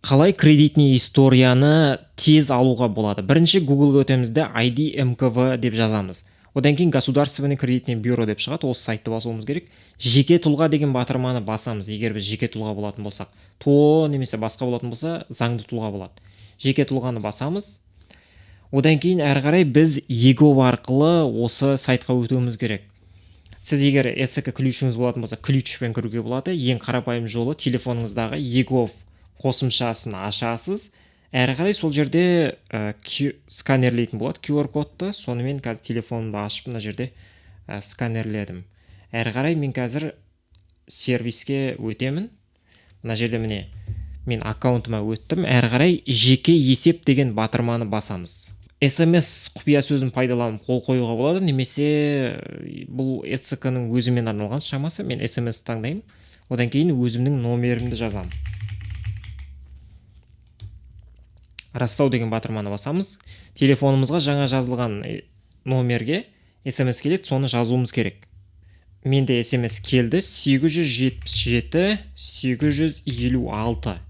Қалай кредитный историяны тез алуға болады? Бірінші Google-ға өтеміз де ID МКВ деп жазамыз. Одан кейін государственный кредитный бюро деп шығады, осы сайтты басуымыз керек. Жеке тұлға деген батырманы басамыз, егер біз жеке тұлға болатын болсақ. ТО немесе басқа болатын болса, заңды тұлға болады. Жеке тұлғаны басамыз. Одан кейін әрі қарай біз егов арқылы осы сайтқа өтуіміз керек. Сіз егер СК ключіңіз болатын болса, ключпен кіруге болады. Ең қарапайым жолы телефоныңыздағы егов қосымшасын ашасыз. Әрі қарай сол жерде сканерлейтін болады QR кодты. Сонымен қазір телефонымды ашып мына жерде сканерледім. Әрі қарай мен қазір сервиске өтемін. Мына жерде міне мен аккаунтыма өттім. Әрі қарай жеке есеп деген батырманы басамыз. SMS құпия сөзін пайдаланып қол қоюға болады, немесе бұл СК-ның өзімен арналған шамасы. Мен SMS таңдаймын. Одан кейін өзімнің номерімді жазамын. Растау деген батырманы басамыз. Телефонымызға жаңа жазылған номерге SMS келеді, соны жазуымыз керек. Менде SMS келді 877 856.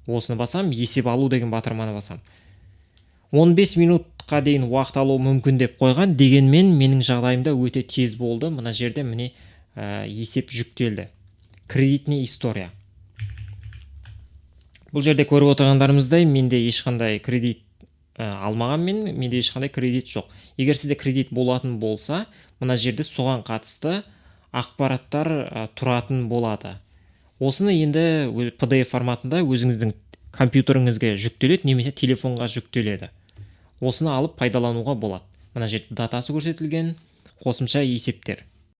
Осыны басам, есеп алу деген батырманы басам. 15 минутқа дейін уақыт алу мүмкін деп қойған, дегенмен менің жағдайымда өте тез болды. Мына жерде міне есеп жүктелді. Кредитный история. Бұл жерде көріп отырғандарымыздай, менде ешқандай кредит алмаған, менде ешқандай кредит жоқ. Егер сізде кредит болатын болса, мына жерде соған қатысты ақпараттар тұратын болады. Осыны енді PDF форматында өзіңіздің компьютеріңізге жүктеледі, немесе телефонға жүктеледі. Осыны алып пайдалануға болады. Мына жерде датасы көрсетілген, қосымша есептер.